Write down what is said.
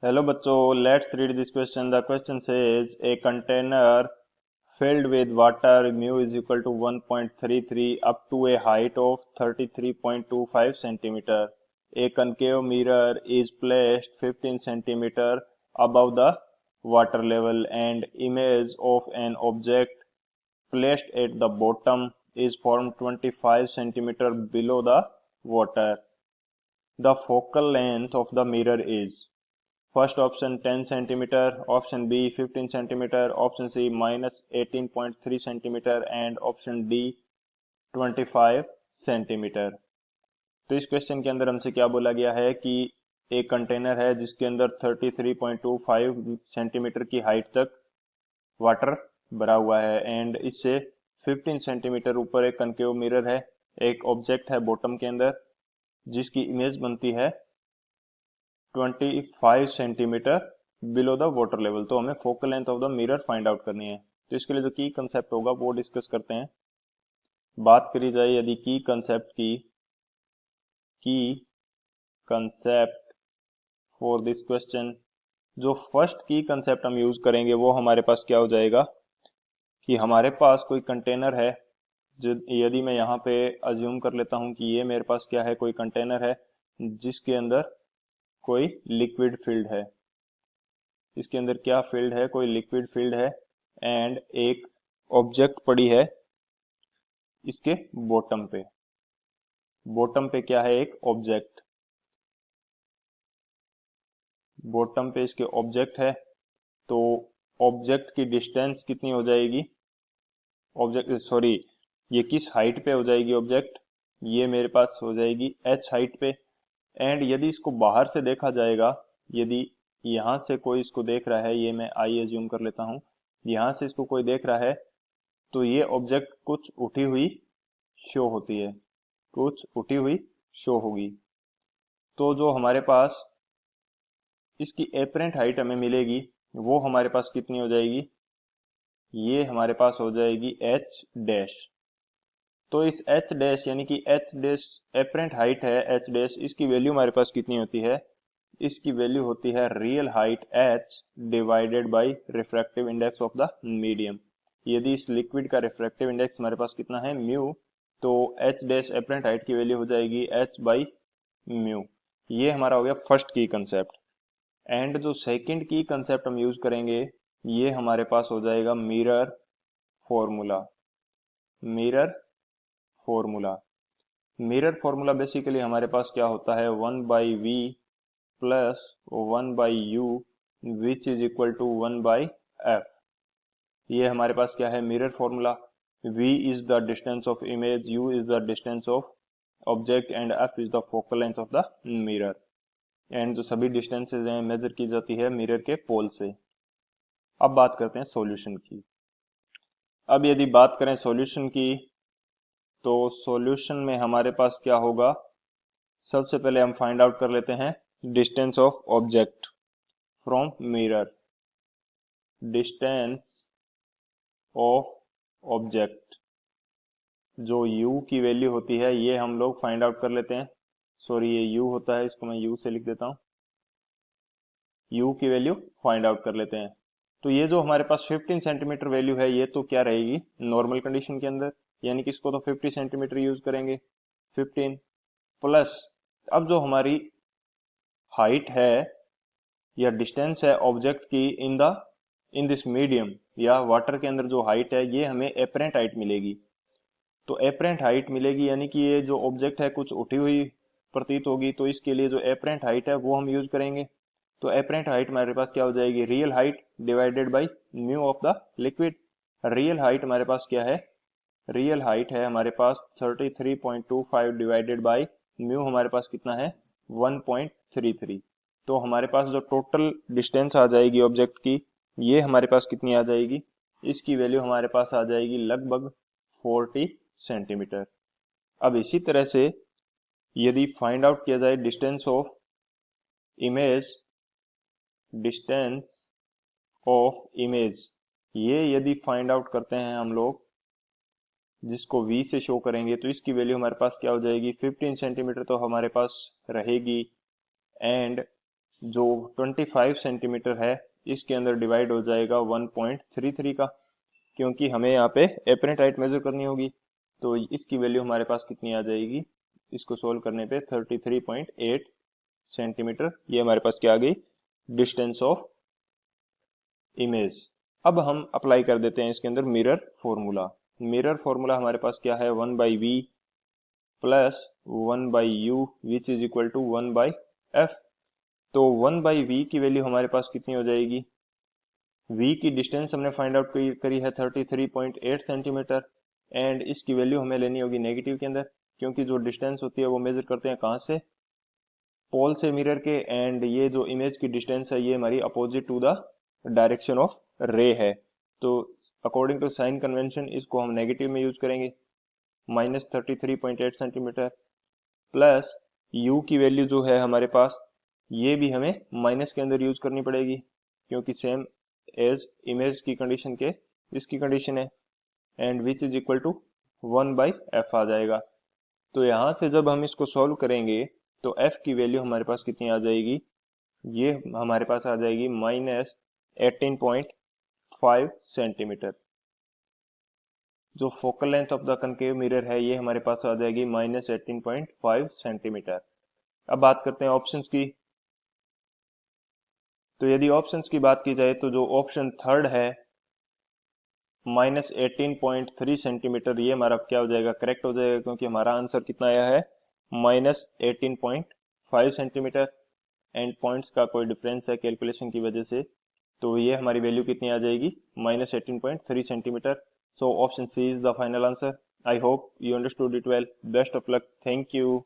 Hello बच्चों, let's read this question. The question says a container filled with water mu is equal to 1.33 up to a height of 33.25 centimeter. A concave mirror is placed 15 centimeter above the water level and image of an object placed at the bottom is formed 25 centimeter below the water. The focal length of the mirror is first option 10 centimeter, option B 15 centimeter, option C minus 18.3 centimeter and option D 25 centimetre. तो इस question के अंदर हमसे क्या बोला गया है कि एक कंटेनर है जिसके अंदर 33.25 सेंटीमीटर की हाइट तक वाटर भरा हुआ है एंड इससे 15 सेंटीमीटर ऊपर एक कनकेव मिरर है. एक ऑब्जेक्ट है बॉटम के अंदर जिसकी इमेज बनती है 25 centimetre below the water level. तो हमें focal length of the mirror find out करनी है. तो इसके लिए जो की कंसेप्ट होगा वो डिस्कस करते हैं. बात करी जाए यदि की कंसेप्ट फॉर दिस क्वेश्चन, जो फर्स्ट की कंसेप्ट हम यूज करेंगे वो हमारे पास क्या हो जाएगा कि हमारे पास कोई कंटेनर है. जो यदि मैं यहाँ पे अज्यूम कर लेता हूँ कि ये मेरे पास क्या है, कोई कंटेनर है जिसके अंदर कोई लिक्विड फील्ड है. इसके अंदर क्या फील्ड है, कोई लिक्विड फील्ड है एंड एक ऑब्जेक्ट पड़ी है इसके बॉटम पे. बॉटम पे क्या है, एक ऑब्जेक्ट. बॉटम पे इसके ऑब्जेक्ट है. तो ऑब्जेक्ट की डिस्टेंस कितनी हो जाएगी, ऑब्जेक्ट सॉरी ये किस हाइट पे हो जाएगी ऑब्जेक्ट, ये मेरे पास हो जाएगी h हाइट पे. एंड यदि इसको बाहर से देखा जाएगा, यदि यहाँ से कोई इसको देख रहा है, ये मैं आई एज्यूम कर लेता हूँ, यहाँ से इसको कोई देख रहा है तो ये ऑब्जेक्ट कुछ उठी हुई शो होती है, कुछ उठी हुई शो होगी. तो जो हमारे पास इसकी एपरेंट हाइट हमें मिलेगी वो हमारे पास कितनी हो जाएगी, ये हमारे पास हो जाएगी एच डैश. तो इस एच डैश यानी कि एच डैश एपरेंट हाइट है एच डैश, इसकी वैल्यू हमारे पास कितनी होती है, इसकी वैल्यू होती है real height H divided by refractive index of the medium. यदि इस लिक्विड का रिफ्रैक्टिव इंडेक्स हमारे पास कितना है, म्यू, तो एच डैश एपरेंट हाइट की वैल्यू हो जाएगी एच बाई म्यू. ये हमारा हो गया फर्स्ट की कंसेप्ट. एंड जो सेकंड की कंसेप्ट हम यूज करेंगे ये हमारे पास हो जाएगा mirror formula. Mirror formula mirror formula basically हमारे पास क्या होता है, 1/v plus 1/u which is equal to 1/f. ये हमारे पास क्या है, मिरर फॉर्मूला. v is the distance of image, u is the distance of object and f is the focal length of the mirror. And जो सभी डिस्टेंसेज हैं मेजर की जाती है मिरर के पोल से. अब बात करते हैं सॉल्यूशन की. अब यदि बात करें सॉल्यूशन की तो सॉल्यूशन में हमारे पास क्या होगा, सबसे पहले हम फाइंड आउट कर लेते हैं distance of object from mirror. Distance of object जो u की वैल्यू होती है ये हम लोग फाइंड आउट कर लेते हैं. सॉरी ये u होता है, इसको मैं u से लिख देता हूं. u की वैल्यू फाइंड आउट कर लेते हैं. तो ये जो हमारे पास 15 सेंटीमीटर वैल्यू है ये तो क्या रहेगी नॉर्मल कंडीशन के अंदर, यानी कि इसको तो 50 सेंटीमीटर यूज करेंगे. 15 प्लस अब जो हमारी हाइट है या डिस्टेंस है ऑब्जेक्ट की इन दिस मीडियम या वाटर के अंदर जो हाइट है ये हमें एपरेंट हाइट मिलेगी. तो एपरेंट हाइट मिलेगी यानी कि ये जो ऑब्जेक्ट है कुछ उठी हुई प्रतीत होगी, तो इसके लिए जो एपरेंट हाइट है वो हम यूज करेंगे. तो एपरेंट हाइट हमारे पास क्या हो जाएगी, real height divided by mu of the liquid. Real height हमारे पास क्या है, रियल हाइट है हमारे पास 33.25 डिवाइडेड बाय म्यू हमारे पास कितना है 1.33. तो हमारे पास जो टोटल डिस्टेंस आ जाएगी ऑब्जेक्ट की ये हमारे पास कितनी आ जाएगी, इसकी वैल्यू हमारे पास आ जाएगी लगभग 40 सेंटीमीटर. अब इसी तरह से यदि फाइंड आउट किया जाए distance of image, distance of image ये यदि फाइंड आउट करते हैं हम लोग जिसको v से शो करेंगे, तो इसकी वैल्यू हमारे पास क्या हो जाएगी 15 सेंटीमीटर तो हमारे पास रहेगी. एंड जो 25 सेंटीमीटर है इसके अंदर डिवाइड हो जाएगा 1.33 का, क्योंकि हमें यहाँ पे एपरेंट हाइट मेजर करनी होगी। तो इसकी वैल्यू हमारे पास कितनी आ जाएगी, इसको सोल्व करने पे 33.8 सेंटीमीटर, ये हमारे पास क्या आ गई, डिस्टेंस ऑफ इमेज। अब हम अप्लाई कर देते हैं इसके अंदर मिरर फॉर्मूला। मिरर फॉर्मूला हमारे पास क्या है, 1/v plus 1/u which is equal to 1/f। तो 1/v की वैल्यू हमारे पास कितनी हो जाएगी, v की डिस्टेंस हमने फाइंड आउट करी है 33.8 सेंटीमीटर, एंड इसकी वैल्यू हमें लेनी होगी नेगेटिव के अंदर, क्योंकि जो डिस्टेंस होती है वो मेजर करते हैं कहाँ से, पोल से मिरर के, एंड ये जो इमेज की डिस्टेंस है ये हमारी opposite to the direction of ray है। तो अकॉर्डिंग टू साइन कन्वेंशन इसको हम नेगेटिव में यूज करेंगे, -33.8 सेंटीमीटर प्लस u की वैल्यू जो है हमारे पास ये भी हमें माइनस के अंदर यूज करनी पड़ेगी, क्योंकि सेम एज इमेज की कंडीशन के इसकी कंडीशन है, and which is equal to 1/f आ जाएगा। तो यहाँ से जब हम इसको सॉल्व करेंगे तो f की वैल्यू हमारे पास कितनी आ जाएगी, ये हमारे पास आ जाएगी -18.5 सेंटीमीटर। जो focal length of the concave mirror है ये हमारे पास आ जाएगी -18.5 सेंटीमीटर। अब बात करते हैं ऑप्शंस की। तो यदि ऑप्शंस की बात की जाए तो जो ऑप्शन थर्ड है -18.3 सेंटीमीटर, ये हमारा क्या हो जाएगा, करेक्ट हो जाएगा, क्योंकि हमारा आंसर कितना आया है -18.5 सेंटीमीटर, एंड पॉइंट्स का कोई डिफरेंस है कैलकुलेशन की वजह से, तो ये हमारी वैल्यू कितनी आ जाएगी, -18.3 centimetre. So option C is the final answer. I hope you understood it well. Best of luck. Thank you.